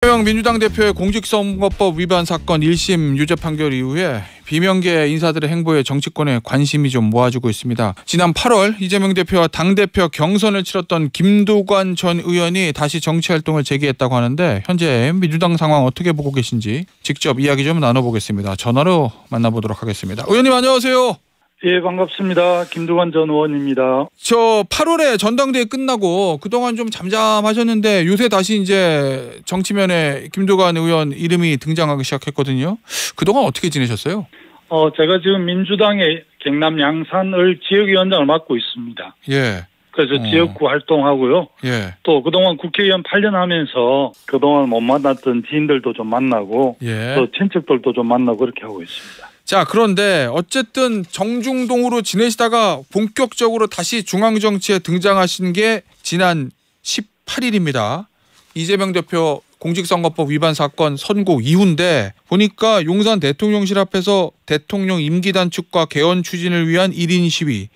이재명 민주당 대표의 공직선거법 위반 사건 1심 유죄 판결 이후에 비명계 인사들의 행보에 정치권에 관심이 좀 모아지고 있습니다. 지난 8월 이재명 대표와 당대표 경선을 치렀던 김두관 전 의원이 다시 정치활동을 재개했다고 하는데 현재 민주당 상황 어떻게 보고 계신지 직접 이야기 좀 나눠보겠습니다. 전화로 만나보도록 하겠습니다. 의원님 안녕하세요. 예, 반갑습니다. 김두관 전 의원입니다. 저 8월에 전당대회 끝나고 그동안 좀 잠잠하셨는데 요새 다시 이제 정치면에 김두관 의원 이름이 등장하기 시작했거든요. 그동안 어떻게 지내셨어요? 제가 지금 민주당의 경남 양산을 지역위원장을 맡고 있습니다. 예. 그래서 지역구 활동하고요. 예. 또 그동안 국회의원 8년 하면서 그동안 못 만났던 지인들도 좀 만나고 예. 또 친척들도 좀 만나고 그렇게 하고 있습니다. 자, 그런데 어쨌든 정중동으로 지내시다가 본격적으로 다시 중앙정치에 등장하신 게 지난 18일입니다. 이재명 대표 공직선거법 위반 사건 선고 이후인데 보니까 용산 대통령실 앞에서 대통령 임기 단축과 개헌 추진을 위한 1인 시위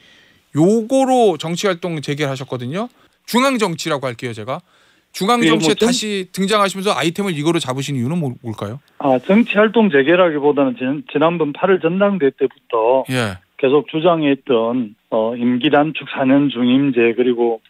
요거로 정치활동 재개하셨거든요. 중앙정치라고 할게요, 제가. 중앙정치에 다시 등장하시면서 아이템을 이거로 잡으신 이유는 뭘까요? 정치활동 재개라기보다는 지난번 8월 전당대회 때부터 예. 계속 주장했던 임기 단축 4년 중임제 그리고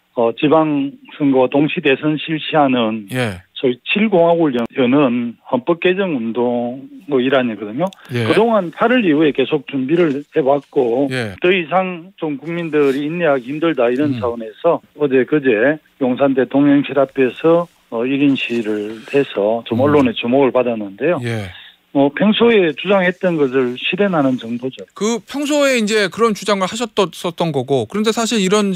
지방선거와 동시대선 실시하는 예. 저희 7공화국을 여는 헌법 개정 운동 일환이거든요. 예. 그동안 8월 이후에 계속 준비를 해왔고 예. 더 이상 좀 국민들이 인내하기 힘들다 이런 차원에서 어제 그제 용산 대통령실 앞에서 1인 시위를 해서 좀 언론의 주목을 받았는데요. 예. 평소에 주장했던 것을 실현하는 정도죠. 그 평소에 이제 그런 주장을 하셨었던 거고, 그런데 사실 이런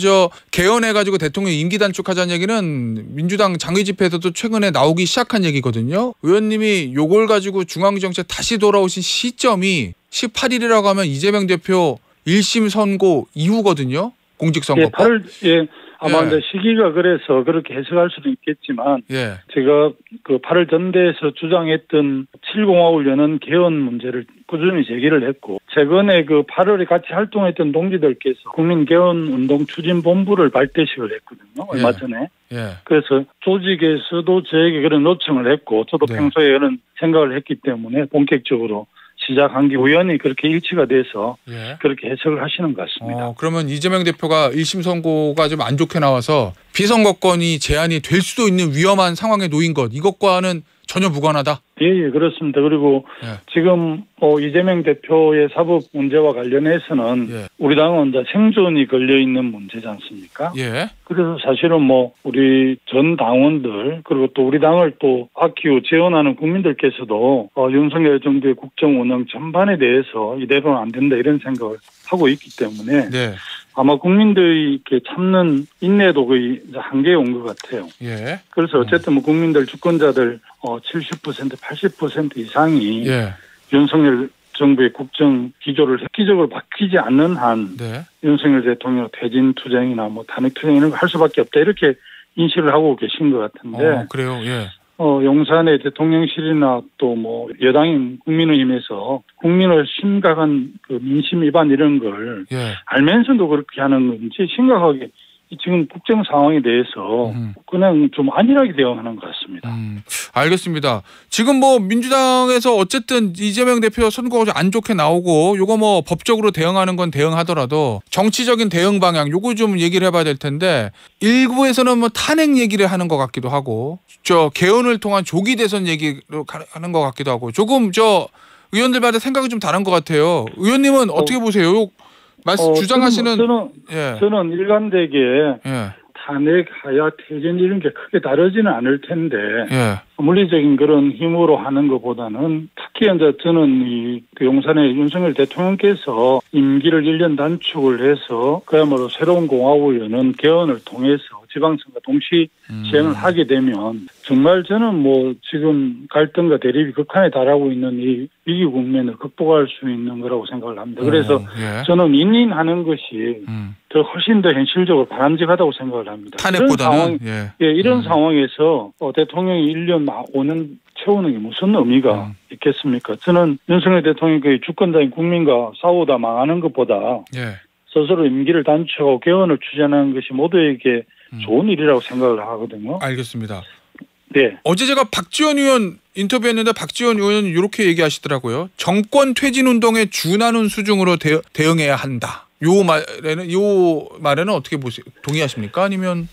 개헌해가지고 대통령 임기 단축하자는 얘기는 민주당 장외 집회에서도 최근에 나오기 시작한 얘기거든요. 의원님이 요걸 가지고 중앙정치에 다시 돌아오신 시점이 18일이라고 하면 이재명 대표 1심 선고 이후거든요. 공직선거법. 아마 이제 시기가 그래서 그렇게 해석할 수도 있겠지만 예. 제가 그 8월 전대에서 주장했던 7공화국을 여는 개헌 문제를 꾸준히 제기를 했고 최근에 그 8월에 같이 활동했던 동지들께서 국민개헌운동 추진본부를 발대식을 했거든요. 얼마 전에. 예. 그래서 조직에서도 저에게 그런 요청을 했고 저도 평소에 그런 생각을 했기 때문에 본격적으로 시작한 게 우연히 그렇게 일치가 돼서 예. 그렇게 해석을 하시는 것 같습니다. 그러면 이재명 대표가 1심 선고가 좀 안 좋게 나와서 비선거권이 제한이 될 수도 있는 위험한 상황에 놓인 것 이것과는 전혀 무관하다? 예, 그렇습니다. 그리고 지금 이재명 대표의 사법 문제와 관련해서는 우리 당은 이제 생존이 걸려있는 문제지 않습니까? 예. 그래서 사실은 우리 전 당원들 그리고 또 우리 당을 또 아끼고 지원하는 국민들께서도 윤석열 정부의 국정 운영 전반에 대해서 이대로는 안 된다 이런 생각을 하고 있기 때문에 아마 국민들이 이렇게 참는 인내도 거의 한계에 온 것 같아요. 예. 그래서 어쨌든 국민들 주권자들 70% 80% 이상이 윤석열 정부의 국정 기조를 획기적으로 바뀌지 않는 한 윤석열 대통령 퇴진 투쟁이나 탄핵 투쟁 이런 거 할 수밖에 없다 이렇게 인식을 하고 계신 것 같은데. 그래요. 예. 용산의 대통령실이나 또 여당인 국민의힘에서 국민을 심각한 그 민심 위반 이런 걸 알면서도 그렇게 하는 건지 심각하게 지금 국정 상황에 대해서 그냥 좀 안일하게 대응하는 것 같습니다. 알겠습니다. 지금 민주당에서 어쨌든 이재명 대표 선거가 안 좋게 나오고 요거 법적으로 대응하는 건 대응하더라도 정치적인 대응 방향 요거 좀 얘기를 해봐야 될 텐데 일부에서는 탄핵 얘기를 하는 것 같기도 하고 개헌을 통한 조기 대선 얘기로 하는 것 같기도 하고 조금 의원들마다 생각이 좀 다른 것 같아요. 의원님은 어떻게 보세요? 주장하시는 저는 일관되게 탄핵, 하야, 퇴진 이런 게 크게 다르지는 않을 텐데 물리적인 그런 힘으로 하는 것보다는 특히 이제 저는 그 용산의 윤석열 대통령께서 임기를 1년 단축을 해서 그야말로 새로운 공화국을 여는 개헌을 통해서 지방선거 동시 시행을 하게 되면 정말 저는 지금 갈등과 대립이 극한에 달하고 있는 이 위기 국면을 극복할 수 있는 거라고 생각을 합니다. 그래서 저는 인인하는 것이 훨씬 더 현실적으로 바람직하다고 생각을 합니다. 탄핵보다는 이런 상황에서 대통령이 1년 5년 채우는 게 무슨 의미가 있겠습니까? 저는 윤석열 대통령의 주권자인 국민과 싸우다 망하는 것보다 스스로 임기를 단축하고 개헌을 추진하는 것이 모두에게 좋은 일이라고 생각을 하거든요. 알겠습니다. 네. 어제 제가 박지원 의원 인터뷰했는데 박지원 의원은 이렇게 얘기하시더라고요. 정권 퇴진 운동에 준하는 수준으로 대응해야 한다. 요 말에는 어떻게 보세요? 동의하십니까? 아니면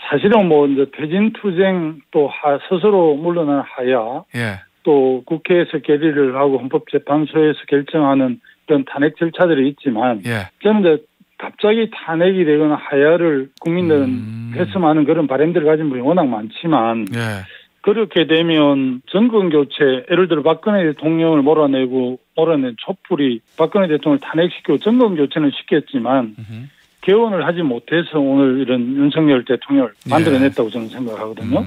사실은 뭐 이제 퇴진 투쟁 또 스스로 물러난 하야 예. 또 국회에서 결의를 하고 헌법재판소에서 결정하는 그런 탄핵 절차들이 있지만 예. 저는 이제 갑자기 탄핵이 되거나 하야를 국민들은 했으면 하는 그런 바람들을 가진 분이 워낙 많지만 예. 그렇게 되면 정권교체, 예를 들어 박근혜 대통령을 몰아낸 촛불이 박근혜 대통령을 탄핵시키고 정권교체는 시켰지만 개헌을 하지 못해서 오늘 이런 윤석열 대통령을 만들어냈다고 저는 생각하거든요.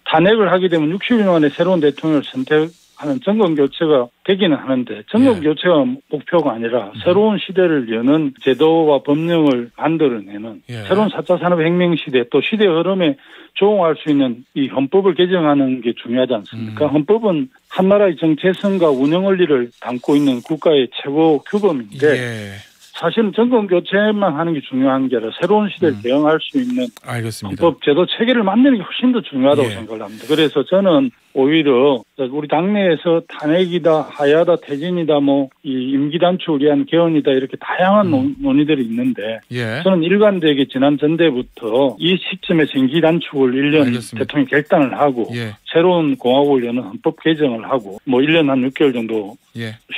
탄핵을 하게 되면 60일 만에 새로운 대통령을 선택하는 정권교체가 되기는 하는데 정권교체가 목표가 아니라 새로운 시대를 여는 제도와 법령을 만들어내는 새로운 4차 산업혁명 시대 또 시대 흐름에 조응할 수 있는 이 헌법을 개정하는 게 중요하지 않습니까? 헌법은 한 나라의 정체성과 운영 원리를 담고 있는 국가의 최고 규범인데 사실은 정권 교체만 하는 게 중요한 게 아니라 새로운 시대를 대응할 수 있는 알겠습니다. 헌법 제도 체계를 만드는 게 훨씬 더 중요하다고 생각을 합니다. 그래서 저는 오히려 우리 당내에서 탄핵이다, 하야다, 퇴진이다, 뭐 이 임기 단축을 위한 개헌이다 이렇게 다양한 논의들이 있는데 저는 일관되게 지난 전대부터 이 시점에서 임기 단축을 1년 알겠습니다. 대통령이 결단을 하고 새로운 공화국을 여는 헌법 개정을 하고 뭐 1년 한 6개월 정도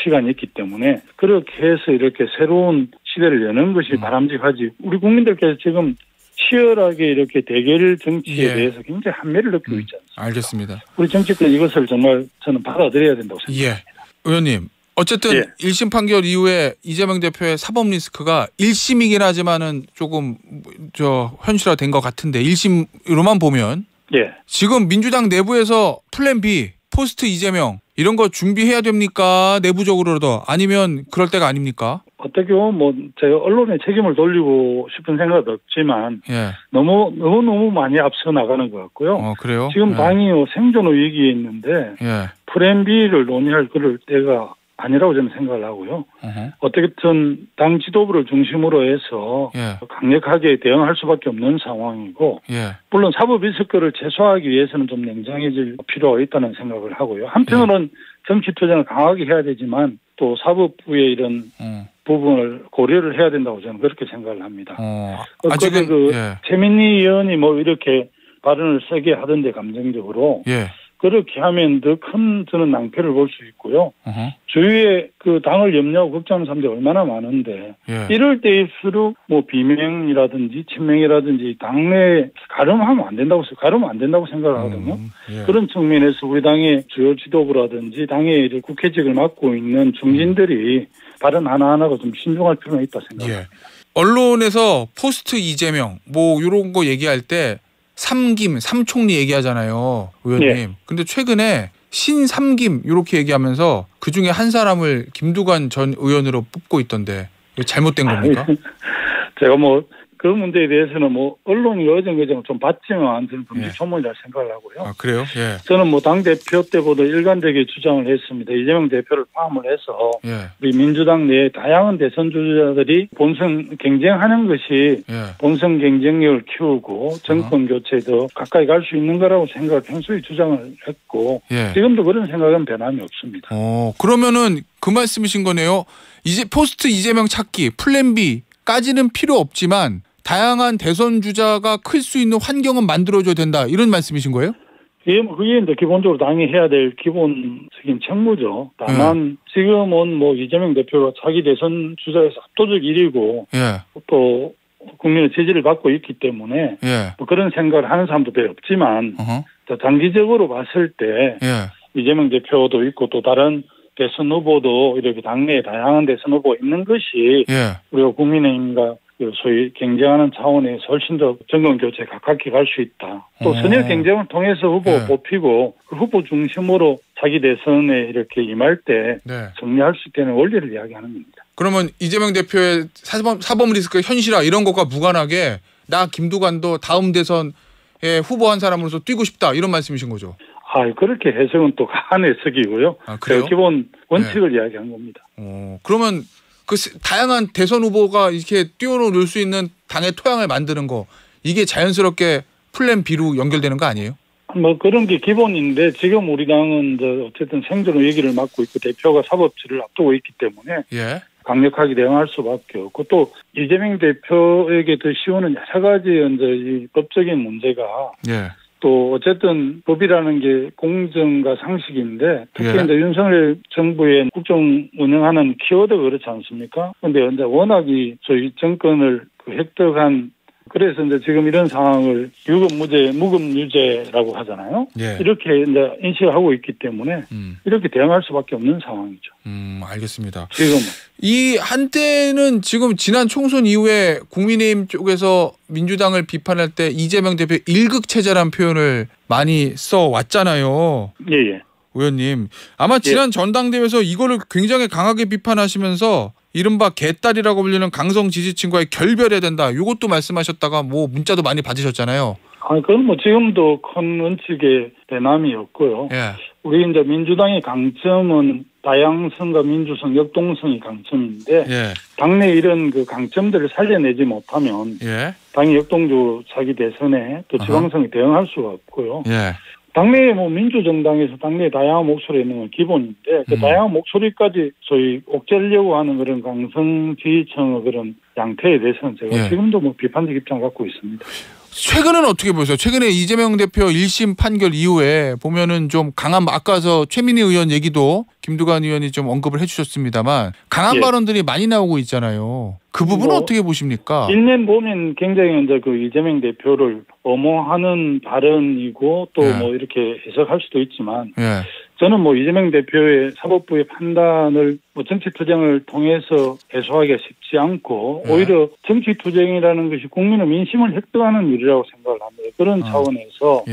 시간이 있기 때문에 그렇게 해서 이렇게 새로운 시대를 여는 것이 바람직하지. 우리 국민들께서 지금 치열하게 이렇게 대결 정치에 대해서 굉장히 한매를 느끼고 있지 않습니까? 알겠습니다. 우리 정치권 이것을 정말 저는 받아들여야 된다고 생각합니다. 의원님, 어쨌든 1심 판결 이후에 이재명 대표의 사법 리스크가 1심이긴 하지만은 조금 현실화된 것 같은데 1심으로만 보면 지금 민주당 내부에서 플랜 B, 포스트 이재명 이런 거 준비해야 됩니까? 내부적으로도 아니면 그럴 때가 아닙니까? 어떻게 보면 뭐 제가 언론에 책임을 돌리고 싶은 생각은 없지만 너무 많이 앞서 나가는 것 같고요. 그래요? 지금 당이 생존 위기에 있는데 플랜 B를 논의할 그럴 때가 아니라고 저는 생각을 하고요. 어떻게든 당 지도부를 중심으로 해서 강력하게 대응할 수밖에 없는 상황이고 물론 사법 리스크를 최소화하기 위해서는 좀 냉정해질 필요가 있다는 생각을 하고요. 한편으로는 정치 투쟁을 강하게 해야 되지만 또 사법부의 이런 부분을 고려를 해야 된다고 저는 그렇게 생각을 합니다. 아직은 최민희 의원이 뭐 이렇게 발언을 세게 하던데 감정적으로 그렇게 하면 더 큰 저는 낭패를 볼 수 있고요. 주위에 그 당을 염려하고 걱정하는 사람들이 얼마나 많은데 이럴 때일수록 뭐 비명이라든지 친명이라든지 당내에 가름하면 안 된다고 생각을 하거든요. 그런 측면에서 우리 당의 주요 지도부라든지 당의 국회직을 맡고 있는 중진들이 발언 하나하나가 좀 신중할 필요가 있다 생각합니다. 언론에서 포스트 이재명 뭐 이런 거 얘기할 때 삼총리 얘기하잖아요, 의원님. 근데 최근에 신삼김 이렇게 얘기하면서 그중에 한 사람을 김두관 전 의원으로 뽑고 있던데 이거 잘못된 겁니까? 제가 뭐 그 문제에 대해서는 뭐 언론이 여정거정 좀 받지만 저는 분명히 소문이라 생각을 하고요. 그래요? 저는 뭐 당 대표 때보다 일관되게 주장을 했습니다. 이재명 대표를 포함을 해서 우리 민주당 내에 다양한 대선 주자들이 본선 경쟁하는 것이 본선 경쟁력을 키우고 정권 교체도 가까이 갈 수 있는 거라고 생각을 평소에 주장을 했고 지금도 그런 생각은 변함이 없습니다. 그러면은 그 말씀이신 거네요. 이제 포스트 이재명 찾기 플랜 B까지는 필요 없지만 다양한 대선 주자가 클 수 있는 환경은 만들어줘야 된다 이런 말씀이신 거예요? 그게 이제 기본적으로 당이 해야 될 기본적인 책무죠. 다만 지금은 뭐 이재명 대표가 자기 대선 주자에서 압도적 1위고 또 국민의 지지를 받고 있기 때문에 뭐 그런 생각을 하는 사람도 별로 없지만 장기적으로 봤을 때 이재명 대표도 있고 또 다른 대선 후보도 이렇게 당내에 다양한 대선 후보가 있는 것이 우리가 국민의힘과 소위 경쟁하는 차원에서 훨씬 더 정권 교체에 가깝게 갈 수 있다. 또 선열 경쟁을 통해서 후보 뽑히고 그 후보 중심으로 자기 대선에 이렇게 임할 때 정리할 수 있다는 원리를 이야기하는 겁니다. 그러면 이재명 대표의 사법 리스크 현실화 이런 것과 무관하게 나 김두관도 다음 대선에 후보한 사람으로서 뛰고 싶다 이런 말씀이신 거죠? 그렇게 해석은 또 한 해석이고요. 그래요? 기본 원칙을 이야기한 겁니다. 그러면 그 다양한 대선 후보가 이렇게 뛰어놀 수 있는 당의 토양을 만드는 거 이게 자연스럽게 플랜 B로 연결되는 거 아니에요? 뭐 그런 게 기본인데 지금 우리 당은 어쨌든 생존 위기를 맞고 있고 대표가 사법치를 앞두고 있기 때문에 예. 강력하게 대응할 수밖에 없고 또 이재명 대표에게 더 씌우는 여러 가지 이제 이 법적인 문제가 예. 또 어쨌든 법이라는 게 공정과 상식인데 특히 예. 이제 윤석열 정부의 국정 운영하는 키워드가 그렇지 않습니까? 그런데 이제 워낙이 저희 정권을 획득한 그래서 이제 지금 이런 상황을 유급무죄, 무급유죄라고 하잖아요. 예. 이렇게 이제 인식하고 있기 때문에 이렇게 대응할 수밖에 없는 상황이죠. 알겠습니다. 지금은. 이 한때는 지금 지난 총선 이후에 국민의힘 쪽에서 민주당을 비판할 때 이재명 대표 일극체제라는 표현을 많이 써왔잖아요. 예. 의원님. 아마 지난 전당대회에서 이거를 굉장히 강하게 비판하시면서 이른바 개딸이라고 불리는 강성 지지층과의 결별해야 된다. 이것도 말씀하셨다가 뭐 문자도 많이 받으셨잖아요. 그건 뭐 지금도 큰 원칙의 대남이었고요. 예. 우리 이제 민주당의 강점은 다양성과 민주성, 역동성이 강점인데 예. 당내 이런 그 강점들을 살려내지 못하면 예. 당이 역동적으로 자기 대선에 또 지방선에 대응할 수가 없고요. 예. 당내에 뭐 민주정당에서 당내에 다양한 목소리 있는 건 기본인데 그 다양한 목소리까지 소위 옥죄려고 하는 그런 강성 지지층의 그런 양태에 대해서는 제가 지금도 뭐 비판적 입장 갖고 있습니다. 최근은 어떻게 보세요? 최근에 이재명 대표 1심 판결 이후에 보면은 좀 강한 아까서 최민희 의원 얘기도 김두관 의원이 좀 언급을 해주셨습니다만 강한 발언들이 많이 나오고 있잖아요. 그 부분은 뭐 어떻게 보십니까? 일면 보면 굉장히 이제 그 이재명 대표를 엄호하는 발언이고 또 뭐 이렇게 해석할 수도 있지만 저는 뭐 이재명 대표의 사법부의 판단을 뭐 정치투쟁을 통해서 해소하기가 쉽지 않고 오히려 정치투쟁이라는 것이 국민의 민심을 획득하는 일이라고 생각을 합니다. 그런 차원에서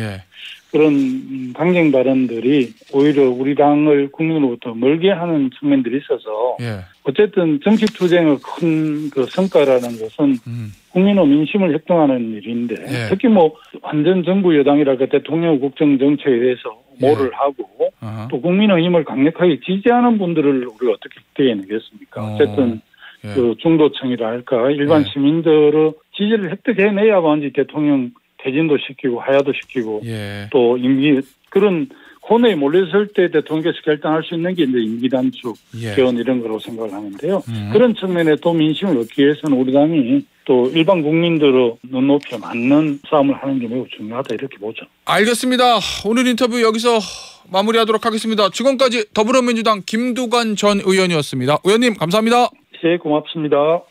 그런 강경 발언들이 오히려 우리 당을 국민으로부터 멀게 하는 측면들이 있어서 어쨌든 정치투쟁의 큰 그 성과라는 것은 국민의 민심을 획득하는 일인데 특히 뭐 완전 정부 여당이랄까 대통령 국정 정책에 대해서 모를 하고 또 국민의 힘을 강력하게 지지하는 분들을 우리가 어떻게 획득해내겠습니까? 어쨌든 그 중도층이라 할까 일반 시민들의 지지를 획득해내야만 대통령 퇴진도 시키고 하야도 시키고 또 임기 그런 코너에 몰렸을 때 대통령께서 결단할 수 있는 게 이제 임기 단축, 개헌 이런 거라고 생각을 하는데요. 그런 측면에 또 민심을 얻기 위해서는 우리 당이 또 일반 국민들의 눈높이에 맞는 싸움을 하는 게 매우 중요하다 이렇게 보죠. 알겠습니다. 오늘 인터뷰 여기서 마무리하도록 하겠습니다. 지금까지 더불어민주당 김두관 전 의원이었습니다. 의원님 감사합니다. 네, 고맙습니다.